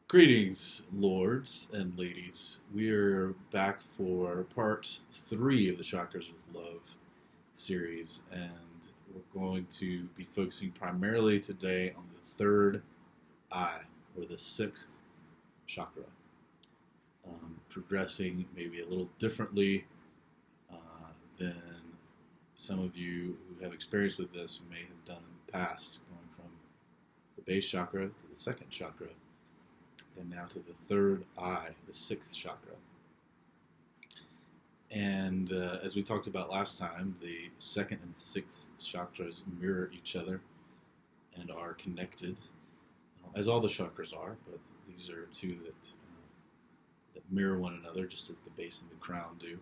Greetings, lords and ladies. We're back for part 3 of the Chakras with Love series, and we're going to be focusing primarily today on the third eye, or the sixth chakra. Progressing maybe a little differently than some of you who have experience with this may have done in the past, going from the base chakra to the second chakra, and now to the third eye, the sixth chakra. And as we talked about last time, the second and sixth chakras mirror each other and are connected, as all the chakras are, but these are two that mirror one another, just as the base and the crown do.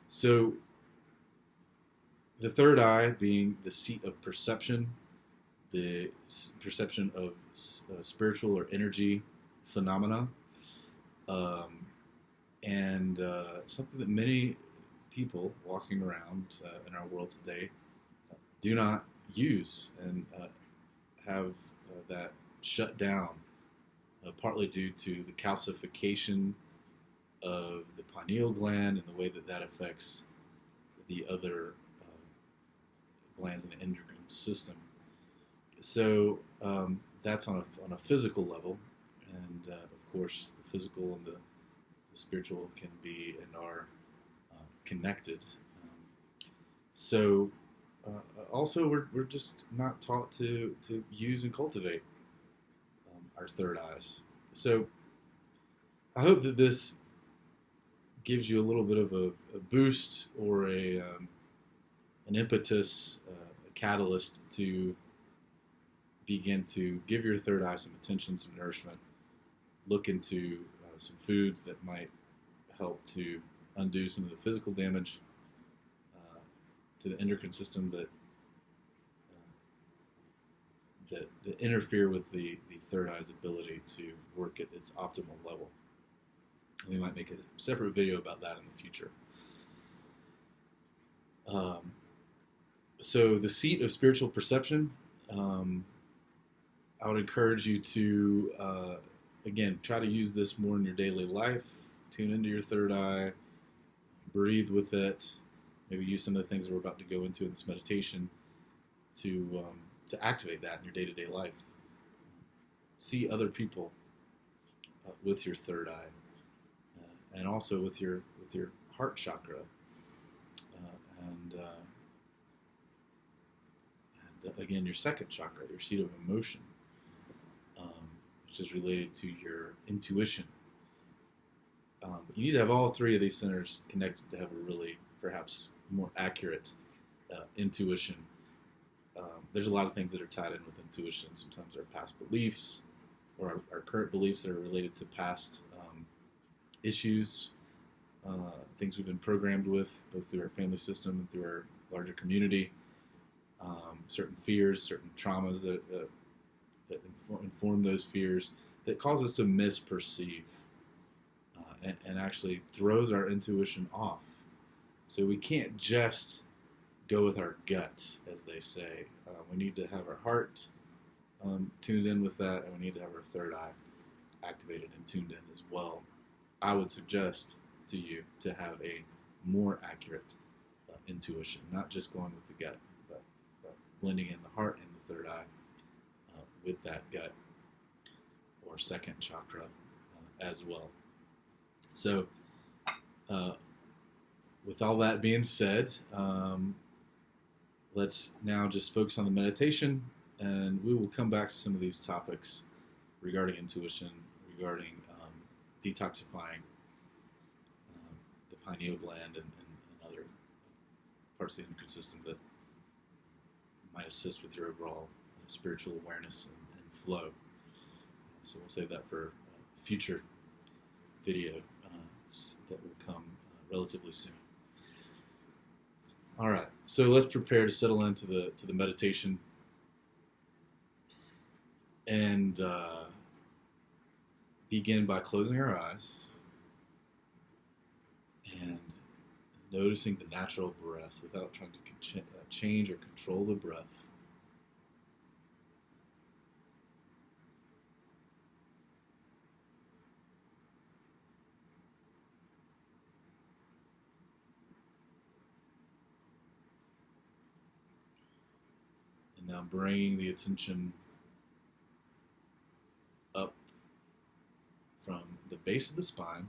So the third eye being the seat of perception, the perception of spiritual or energy phenomena, and something that many people walking around in our world today do not use and have that shut down, partly due to the calcification of the pineal gland and the way that affects the other glands in the endocrine system. So that's on a physical level, and of course the physical and the spiritual can be and are connected. Also we're just not taught to use and cultivate our third eyes. So I hope that this gives you a little bit of a boost or an impetus, a catalyst to begin to give your third eye some attention, some nourishment. Look into some foods that might help to undo some of the physical damage to the endocrine system that interfere with the third eye's ability to work at its optimal level. And we might make a separate video about that in the future. So the seat of spiritual perception, I would encourage you to, again, try to use this more in your daily life. Tune into your third eye, breathe with it, maybe use some of the things that we're about to go into in this meditation to activate that in your day-to-day life. See other people with your third eye, and also with your heart chakra, and again, your second chakra, your seat of emotion, which is related to your intuition. But you need to have all three of these centers connected to have a really, perhaps, more accurate intuition. There's a lot of things that are tied in with intuition. Sometimes there are past beliefs or our current beliefs that are related to past issues, things we've been programmed with, both through our family system and through our larger community, certain fears, certain traumas that inform those fears that cause us to misperceive and actually throws our intuition off. So we can't just go with our gut, as they say. We need to have our heart tuned in with that, and we need to have our third eye activated and tuned in as well. I would suggest to you to have a more accurate intuition, not just going with the gut, but blending in the heart and the third eye with that gut or second chakra as well. So with all that being said, let's now just focus on the meditation, and we will come back to some of these topics regarding intuition, regarding detoxifying the pineal gland and other parts of the endocrine system that might assist with your overall spiritual awareness and flow. So we'll save that for a future video that will come relatively soon. All right, so let's prepare to settle into the meditation, and begin by closing our eyes and noticing the natural breath without trying to change or control the breath. Now bringing the attention up from the base of the spine,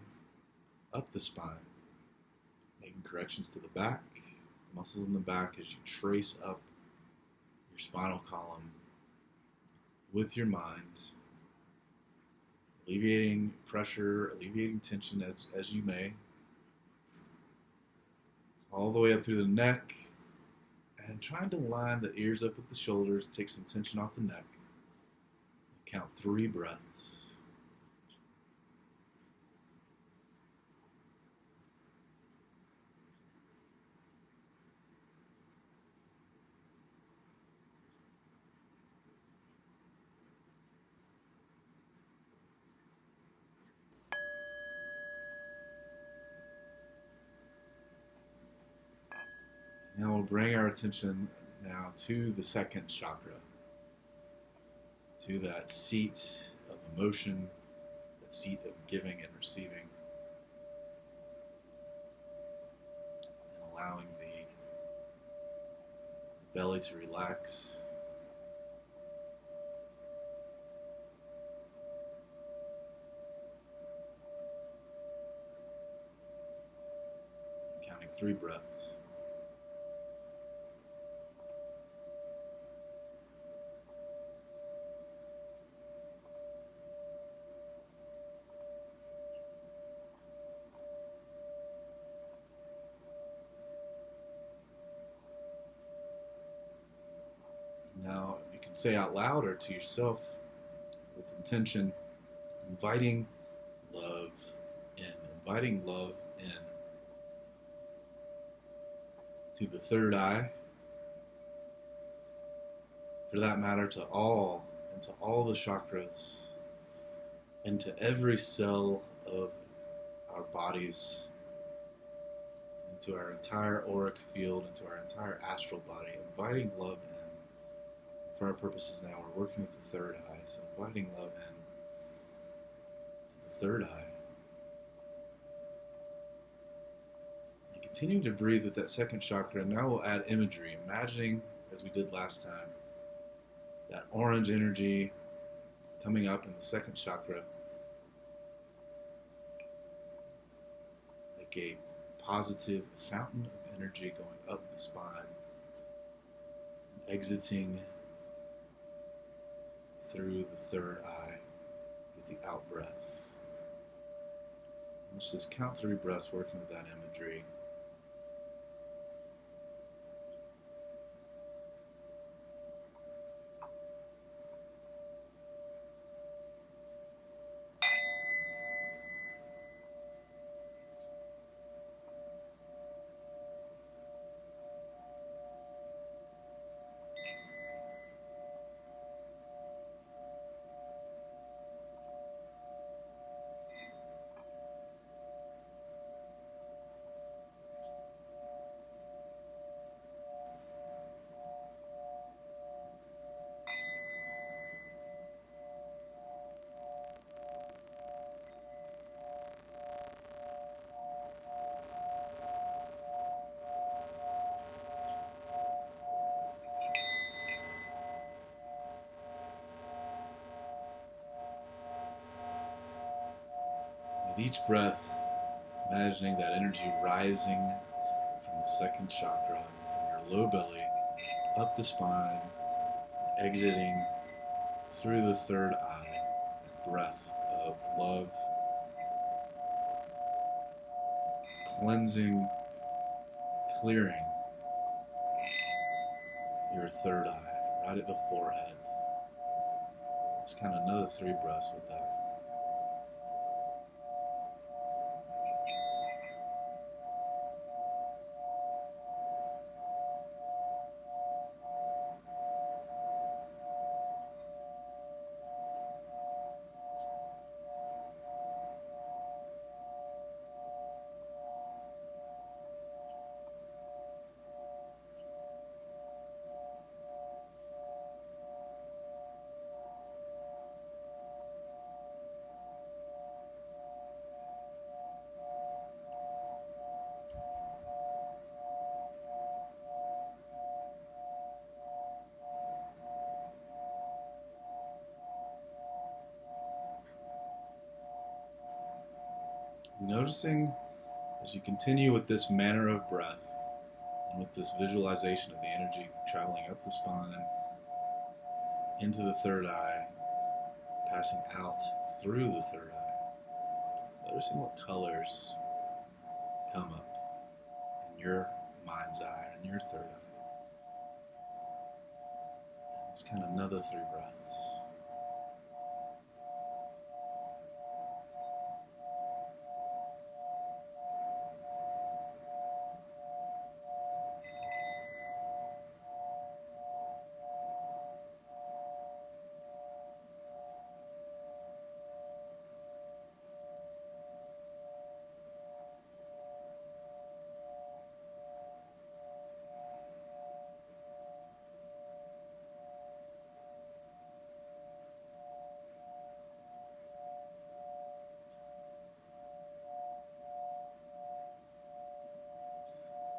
up the spine, making corrections to the back, muscles in the back as you trace up your spinal column with your mind, alleviating pressure, alleviating tension as you may, all the way up through the neck, and trying to line the ears up with the shoulders, take some tension off the neck. Count 3 breaths. Now we'll bring our attention now to the second chakra, to that seat of emotion, that seat of giving and receiving, and allowing the belly to relax. Counting 3 breaths. Now you can say out loud or to yourself with intention, inviting love in, to the third eye, for that matter into all the chakras, into every cell of our bodies, into our entire auric field, into our entire astral body, inviting love in. For our purposes now, we're working with the third eye, so inviting love in to the third eye. And continuing to breathe with that second chakra, now we'll add imagery, imagining, as we did last time, that orange energy coming up in the second chakra, like a positive fountain of energy going up the spine, and exiting through the third eye with the out breath. Let's just count 3 breaths working with that imagery. With each breath, imagining that energy rising from the second chakra, from your low belly, up the spine, exiting through the third eye, a breath of love, cleansing, clearing your third eye, right at the forehead. Just count another 3 breaths with that. Noticing as you continue with this manner of breath and with this visualization of the energy traveling up the spine, into the third eye, passing out through the third eye. Noticing what colors come up in your mind's eye, in your third eye. And it's kind of another 3 breaths.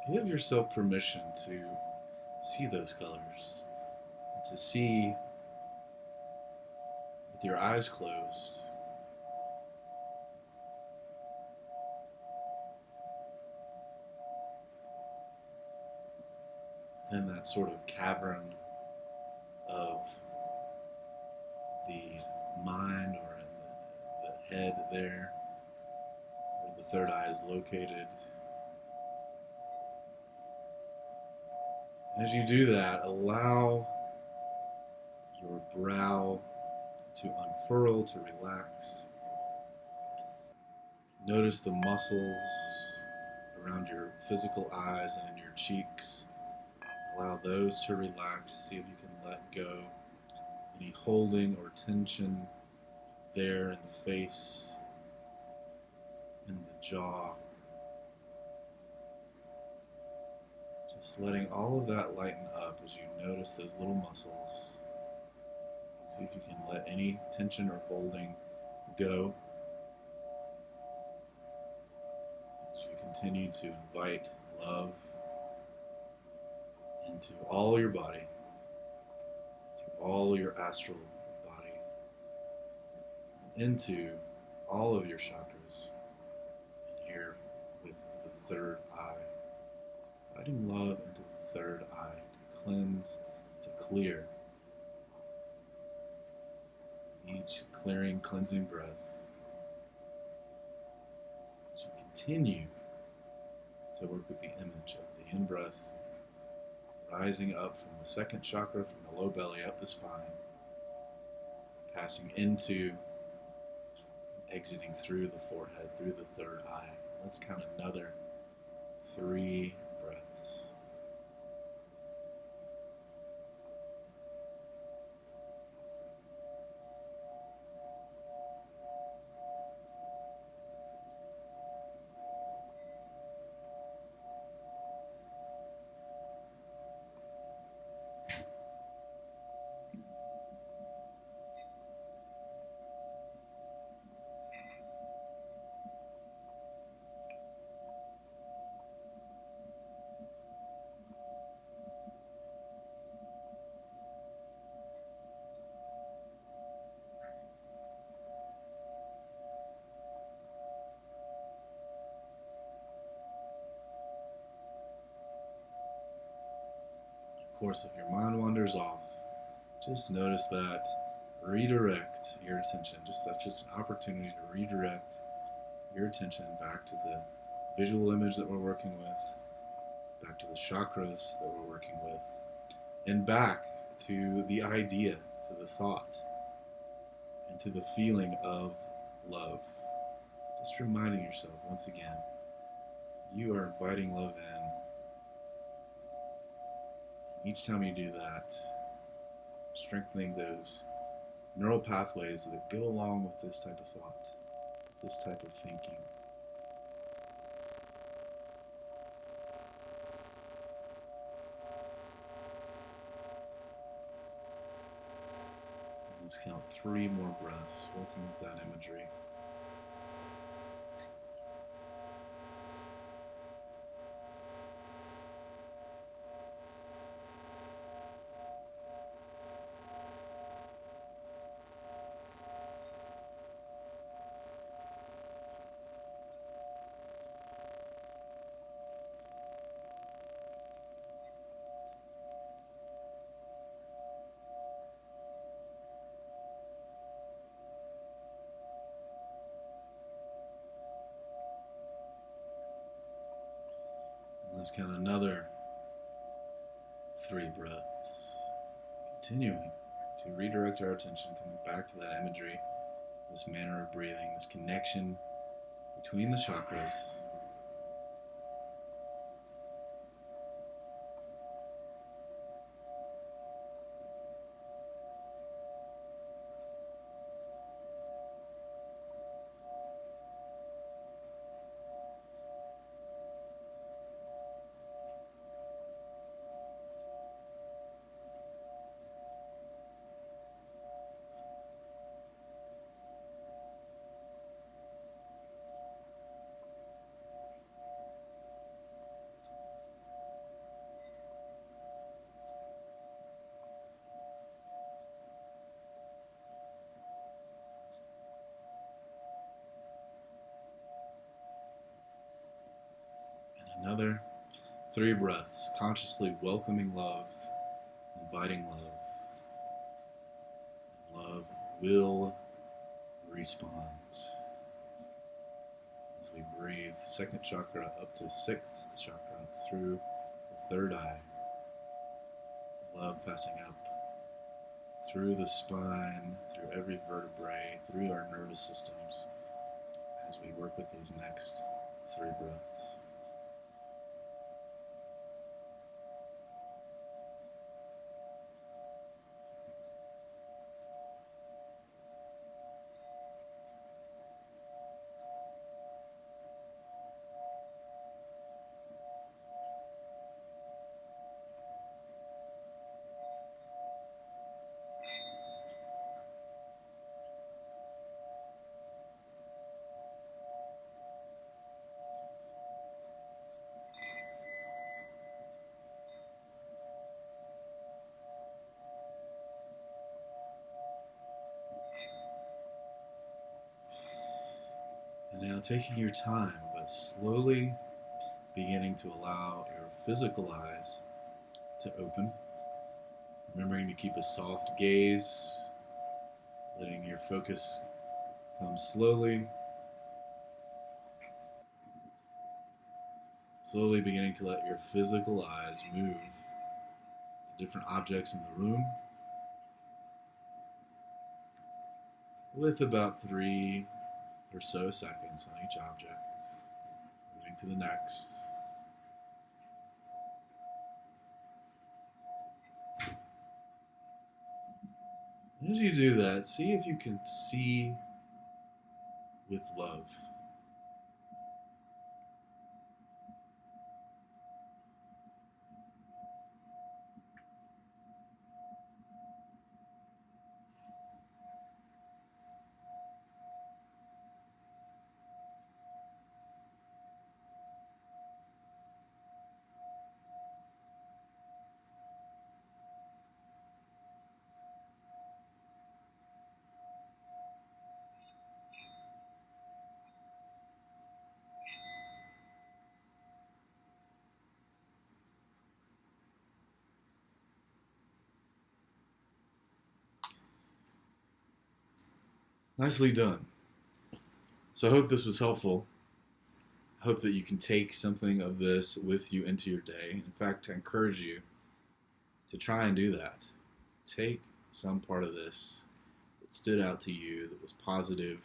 Give yourself permission to see those colors, to see with your eyes closed. In that sort of cavern of the mind or in the head there, where the third eye is located. And as you do that, allow your brow to unfurl, to relax. Notice the muscles around your physical eyes and in your cheeks. Allow those to relax. See if you can let go any holding or tension there in the face, in the jaw. Just letting all of that lighten up as you notice those little muscles. See if you can let any tension or holding go. As you continue to invite love into all your body, to all your astral body, into all of your chakras, and here with the third eye. Inviting love into the third eye to cleanse, to clear. Each clearing, cleansing breath. As you continue to work with the image of the in-breath, rising up from the second chakra, from the low belly, up the spine, passing into, exiting through the forehead, through the third eye. Let's count another 3 breaths. Of course, if your mind wanders off, just notice that. Redirect your attention. That's just an opportunity to redirect your attention back to the visual image that we're working with, back to the chakras that we're working with, and back to the idea, to the thought, and to the feeling of love. Just reminding yourself once again, you are inviting love in. And each time you do that, strengthening those neural pathways that go along with this type of thought, this type of thinking. Let's count 3 more breaths, working with that imagery. Let's count another 3 breaths. Continuing to redirect our attention, coming back to that imagery, this manner of breathing, this connection between the chakras. Another 3 breaths, consciously welcoming love, inviting love. Love will respond. As we breathe, 2nd chakra up to 6th chakra, through the 3rd eye. Love passing up through the spine, through every vertebrae, through our nervous systems, as we work with these next 3 breaths. And now taking your time, but slowly beginning to allow your physical eyes to open. Remembering to keep a soft gaze, letting your focus come slowly. Slowly beginning to let your physical eyes move to different objects in the room, with about 3 or so seconds on each object. Moving to the next. And as you do that, see if you can see with love. Nicely done. So I hope this was helpful. I hope that you can take something of this with you into your day. In fact, I encourage you to try and do that. Take some part of this that stood out to you, that was positive.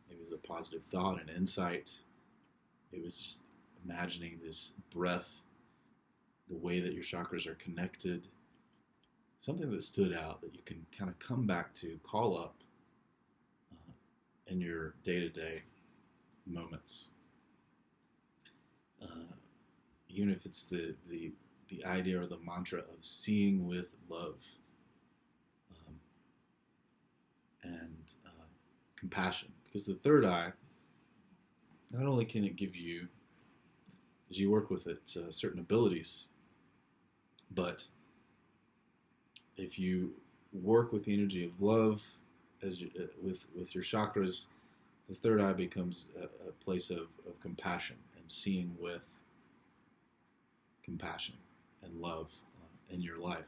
It was a positive thought and insight. It was just imagining this breath, the way that your chakras are connected. Something that stood out that you can kind of come back to, call up in your day-to-day moments. Even if it's the idea or the mantra of seeing with love and compassion. Because the 3rd eye, not only can it give you, as you work with it, certain abilities, but if you work with the energy of love, as you, with your chakras, the 3rd eye becomes a place of compassion and seeing with compassion and love in your life.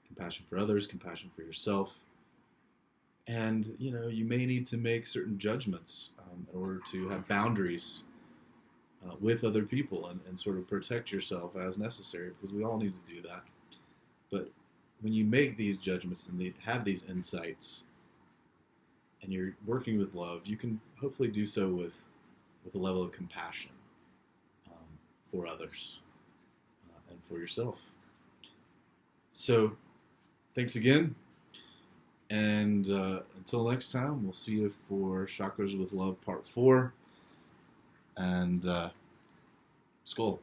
Compassion for others, compassion for yourself. And, you may need to make certain judgments in order to have boundaries with other people and sort of protect yourself as necessary, because we all need to do that. But when you make these judgments and have these insights and you're working with love, you can hopefully do so with a level of compassion for others and for yourself. So thanks again. And until next time, we'll see you for Chakras with Love Part 4. And Skull.